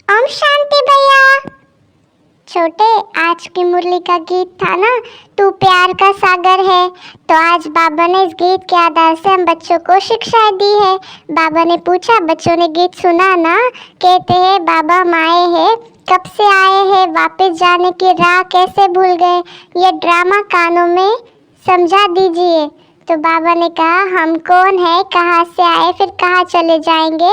ओम शांति भैया। छोटे, आज की मुरली का गीत था ना, तू प्यार का सागर है। तो आज बाबा ने इस गीत के आधार से हम बच्चों को शिक्षा दी है। बाबा ने पूछा, बच्चों ने गीत सुना ना, कहते हैं बाबा हम आए हैं, कब से आए हैं, वापस जाने की राह कैसे भूल गए, ये ड्रामा कानों में समझा दीजिए। तो बाबा ने कहा, हम कौन है, कहाँ से आए, फिर कहाँ चले जाएंगे,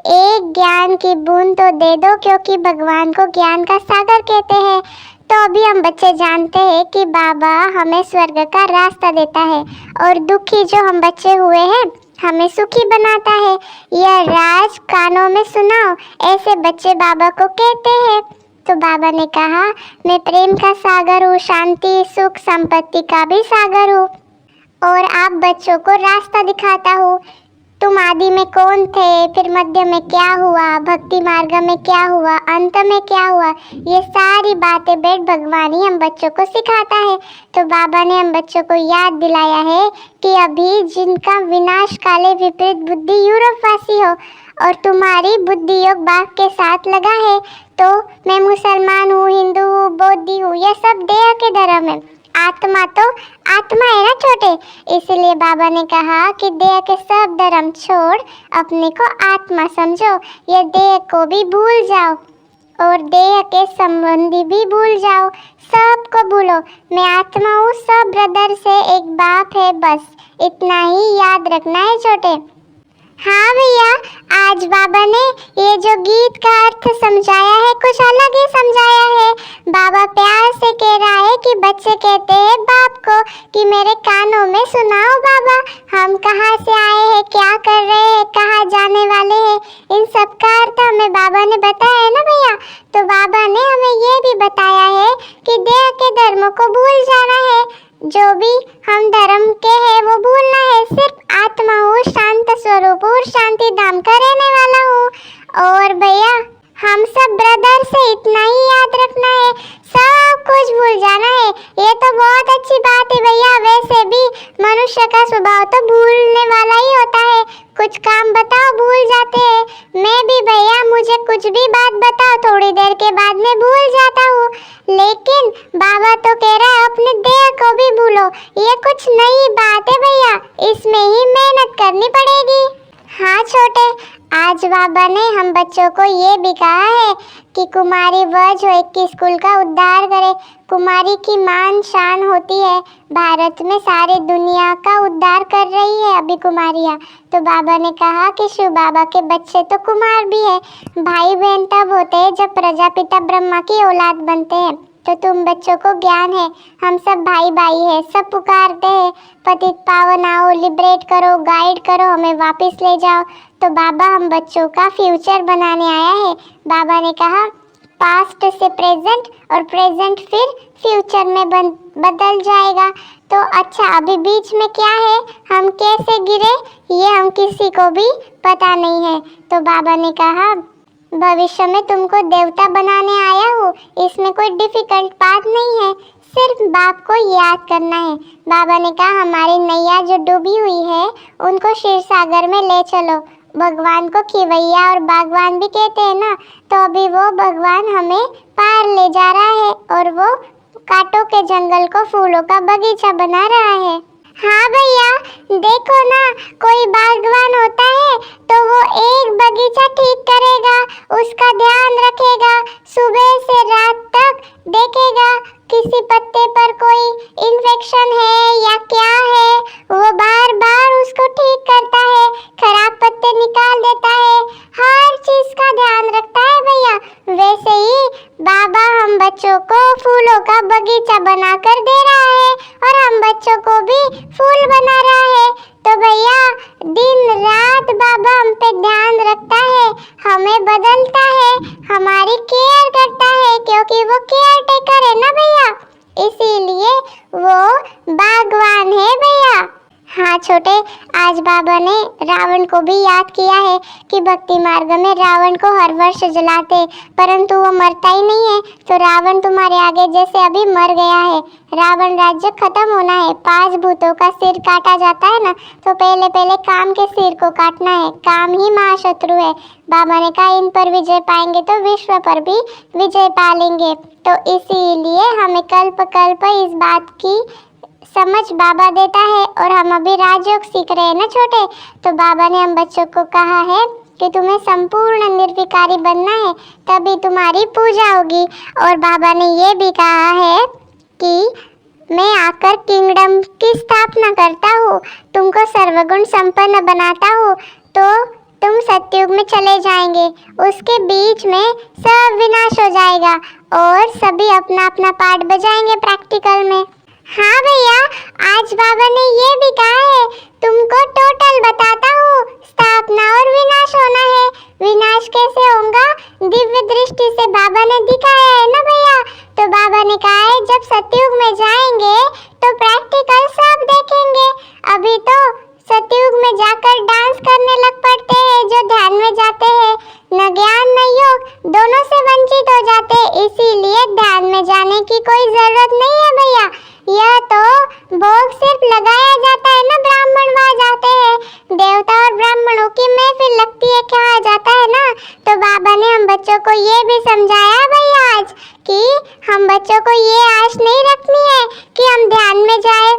एक ज्ञान की बूंद तो दे दो, क्योंकि भगवान को ज्ञान का सागर कहते हैं। तो अभी हम बच्चे जानते हैं कि बाबा हमें स्वर्ग का रास्ता देता है और दुखी जो हम बच्चे हुए हैं हमें सुखी बनाता है। यह राज कानों में सुनाओ, ऐसे बच्चे बाबा को कहते हैं। तो बाबा ने कहा, मैं प्रेम का सागर हूँ, शांति सुख संपत्ति का भी सागर हूँ और आप बच्चों को रास्ता दिखाता हूँ। तुम आदि में कौन थे, फिर मध्य में क्या हुआ, भक्ति मार्ग में क्या हुआ, अंत में क्या हुआ, ये सारी बातें बेट भगवान ही हम बच्चों को सिखाता है। तो बाबा ने हम बच्चों को याद दिलाया है कि अभी जिनका विनाश काले विपरीत बुद्धि यूरोपवासी हो और तुम्हारी बुद्धि योग बाघ के साथ लगा है। तो मैं मुसलमान हूँ, हिंदू हूँ, बौद्धी हूँ, ये सब देह के धर्म है। आत्मा तो आत्मा है ना छोटे, इसलिए बाबा ने कहा कि देह के सब धर्म छोड़ अपने को आत्मा समझो। ये देह को भी भूल जाओ और देह के संबंधी भी भूल जाओ, सबको भूलो। मैं आत्मा हूँ, सब ब्रदर से एक बाप है, बस इतना ही याद रखना है छोटे। हाँ भैया, आज बाबा ने ये जो गीत का अर्थ समझाया है कुछ अलग ही समझाया है। बाबा प्यार से कह रहा है कि बच्चे कहते हैं बाप को कि मेरे कानों में सुनाओ बाबा, हम कहाँ से आए हैं, क्या कर रहे हैं, कहाँ जाने वाले हैं, इन सब का अर्थ हमें बाबा ने बताया है ना भैया। तो बाबा ने हमें ये भी बताया है कि देह के धर्मों को भूल जाना है, जो भी हम धर्म के हैं वो भूलना है, सिर्फ आत्मा हूँ, शांत स्वरूप हूँ, शांति धाम का रहने वाला हूँ। और भैया हम सब ब्रदर से इतना ही याद रखना है, सब कुछ भूल जाना है। ये तो बहुत अच्छी बात है भैया, वैसे भी मनुष्य का स्वभाव तो भूलने वाला ही होता है, कुछ काम बताओ भूल जाते हैं। मैं भी भैया, मुझे कुछ भी बात बताओ थोड़ी देर के बाद मैं भूल जाता हूँ, लेकिन बाबा तो कह रहा है अपने देह को भी भूलो। ये कुछ नई बात है भैया, इसमें ही मेहनत करनी पड़ेगी। हाँ छोटे, आज बाबा ने हम बच्चों को ये भी कहा है कि कुमारी वह जो 21 कुल का उद्धार करे। कुमारी की मान शान होती है, भारत में सारी दुनिया का उद्धार कर रही है अभी कुमारियाँ। तो बाबा ने कहा कि शिव बाबा के बच्चे तो कुमार भी है। भाई बहन तब होते हैं जब प्रजापिता ब्रह्मा की औलाद बनते हैं। तो तुम बच्चों को ज्ञान है, हम सब भाई भाई है, सब पुकारते हैं पतित पावन आओ, लिबरेट करो, गाइड करो, हमें वापस ले जाओ। तो बाबा हम बच्चों का फ्यूचर बनाने आया है। बाबा ने कहा पास्ट से प्रेजेंट और प्रेजेंट फिर फ्यूचर में बदल जाएगा। तो अच्छा अभी बीच में क्या है, हम कैसे गिरे, ये हम किसी को भी पता नहीं है। तो बाबा ने कहा भविष्य में तुमको देवता बनाने आया हूँ, इसमें कोई डिफिकल्ट बात नहीं है, सिर्फ बाप को याद करना है। बाबा ने कहा हमारी नैया जो डूबी हुई है उनको क्षीर सागर में ले चलो। भगवान को खिवैया और बागवान भी कहते हैं ना, तो अभी वो भगवान हमें पार ले जा रहा है और वो कांटों के जंगल को फूलों का बगीचा बना रहा है। हाँ भैया, देखो ना, कोई बागवान होता है तो वो एक बगीचा ठीक करेगा, उसका ध्यान रखेगा, सुबह से रात तक देखेगा किसी पत्ते पर कोई इन्फेक्शन है या क्या है, वो बार बार उसको ठीक करता है, खराब पत्ते निकाल देता है, हर चीज का ध्यान रखता है भैया। वैसे ही बाबा हम बच्चों को फूलों का बगीचा बनाकर दे रहा है और हम बच्चों को भी फूल बना रहा है। तो भैया दिन रात बाबा हम पे ध्यान रखता है, हमें बदलता है, हमारी केयर करता है, क्योंकि वो केयर टेकर है ना भैया, इसीलिए वो बागवान है भैया। हाँ छोटे, आज बाबा ने रावण को भी याद किया है कि भक्ति मार्ग में रावण को हर वर्ष जलाते, परंतु वो मरता ही नहीं है। तो रावण तुम्हारे आगे जैसे अभी मर गया है। रावण राज्य खत्म होना है। 5 भूतों का सिर काटा जाता है ना, तो पहले पहले काम के सिर को काटना है। काम ही महाशत्रु है। बाबा ने कहा इन पर विजय पाएंगे तो विश्व पर भी विजय पा लेंगे। तो इसीलिए हमें कल्प कल्प इस बात की समझ बाबा देता है। और हम अभी राजयोग सीख रहे हैं ना छोटे, तो बाबा ने हम बच्चों को कहा है कि तुम्हें संपूर्ण निर्विकारी बनना है, तभी तुम्हारी पूजा होगी। और बाबा ने ये भी कहा है कि मैं आकर किंगडम की स्थापना करता हूँ, तुमको सर्वगुण संपन्न बनाता हूँ, तो तुम सतयुग में चले जाएंगे। उसके बीच में सब विनाश हो जाएगा और सभी अपना अपना पार्ट बजाएंगे प्रैक्टिकल में। हाँ भैया, आज बाबा ने ये भी कहा है तुमको टोटल बताता हूँ, स्थापना और विनाश होना है। विनाश कैसे होगा? दिव्य दृष्टि से बाबा ने दिखाया है ना भैया। तो बाबा ने कहा है जब सतयुग में जाएंगे तो प्रैक्टिकल सब देखेंगे। अभी तो सतयुग में जाकर डांस करने लग पड़ते हैं जो ध्यान में जाते हैं, न ज्ञान न योग, दोनों से वंचित हो जाते हैं। इसीलिए ध्यान में जाने की कोई जरूरत नहीं है भैया। यह तो भोग सिर्फ लगाया जाता है ना, ब्राह्मण वहाँ जाते हैं, देवता और ब्राह्मणों की महफिल लगती है, कहा जाता है ना। तो बाबा ने हम बच्चों को ये भी समझाया भैया आज कि हम बच्चों को ये आश नहीं रखनी है कि हम ध्यान में जाए।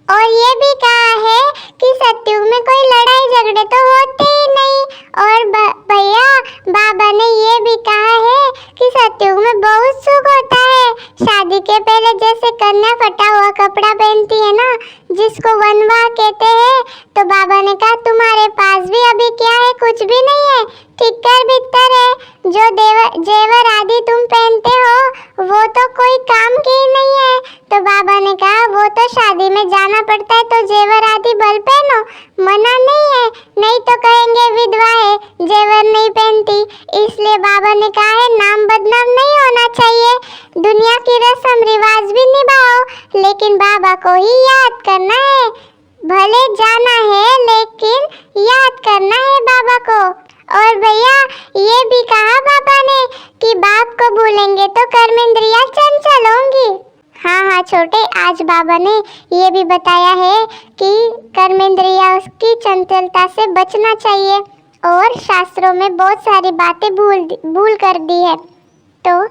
और ये भी कहा है कि सतयुग में कोई लड़ाई झगड़े तो होते ही नहीं। और भैया बाबा ने ये भी कहा है कि सतयुग में बहुत सुख होता है। शादी के पहले जैसे कन्या फटा हुआ कपड़ा पहनती है ना, जिसको वनवाह कहते हैं, तो बाबा ने कहा तुम्हारे पास भी अभी क्या है? कुछ भी नहीं है, ठिक्कर बित्तर है। जो जेवर आदि तुम पहनते हो वो तो कोई काम की ही नहीं है। तो बाबा ने कहा वो तो शादी में जाना पड़ता है तो जेवर आदि भले पहनो, मना नहीं है, नहीं तो कहेंगे विधवा है, जेवर नहीं पहनती। इसलिए बाबा ने कहा है नाम बदनाम नहीं होना चाहिए, दुनिया की रस्म रिवाज भी निभाओ, लेकिन बाबा को ही याद करना है। भले जाना है लेकिन याद करना है बाबा को। और भैया ये भी कहा बाबा ने कि बाप को भूलेंगे तो कर्मेंद्रियां चंचल होंगी। हाँ छोटे, आज बाबा ने ये भी बताया है कि कर्मेंद्रियां की चंचलता से बचना चाहिए और शास्त्रों में बहुत सारी बातें भूल कर दी है। तो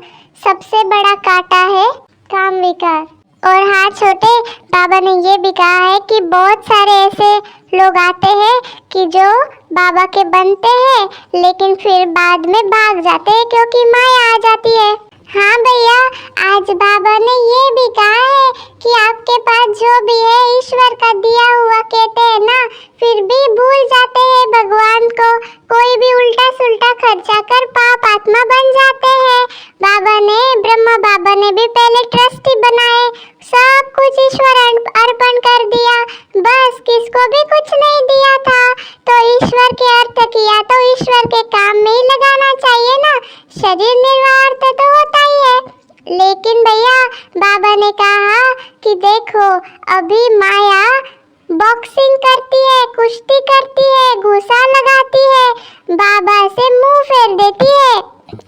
सबसे बड़ा कांटा है काम विकार। और हाँ छोटे, बाबा ने ये भी कहा है कि बहुत सारे ऐसे लोग आते हैं कि जो बाबा के बनते हैं लेकिन फिर बाद में भाग जाते हैं क्योंकि माया आ जाती है। हाँ भैया, आज बाबा ने ये भी कहा है कि आपके पास जो भी है ईश्वर का दिया हुआ कहते हैं ना, फिर भी भूल जाते हैं भगवान को। कोई भी उल्टा सुल्टा खर्चा कर पाप आत्मा बन जाते हैं। ब्रह्मा बाबा ने भी पहले ट्रस्टी बनाए, सब कुछ ईश्वर अर्पण कर दिया, बस किसको भी कुछ नहीं दिया था। तो ईश्वर के अर्थ किया तो ईश्वर के काम में ही लगाना चाहिए ना, शरीर निर्वाह अर्थ तो होता ही है। लेकिन भैया बाबा ने कहा कि देखो अभी माया बॉक्सिंग करती है, कुश्ती करती है, घुसा लगाती है, बाबा से मुंह फेर देती है,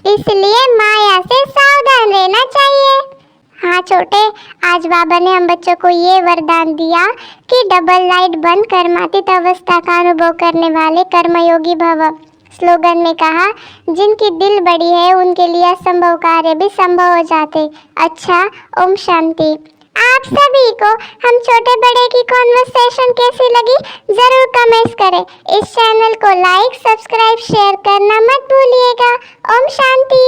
इसलिए माया से सावधान रहना चाहिए। हाँ छोटे, आज बाबा ने हम बच्चों को ये वरदान दिया कि डबल लाइट बंद कर्मातीत अवस्था का अनुभव करने वाले कर्मयोगी भव। स्लोगन में कहा जिनकी दिल बड़ी है उनके लिए असंभव कार्य भी संभव हो जाते। अच्छा, ओम शांति। आप सभी को हम छोटे बड़े की कॉन्वर्सेशन कैसी लगी जरूर कमेंट्स करें। इस चैनल को लाइक, सब्सक्राइब, शेयर करना मत भूलिएगा। ओम शांति।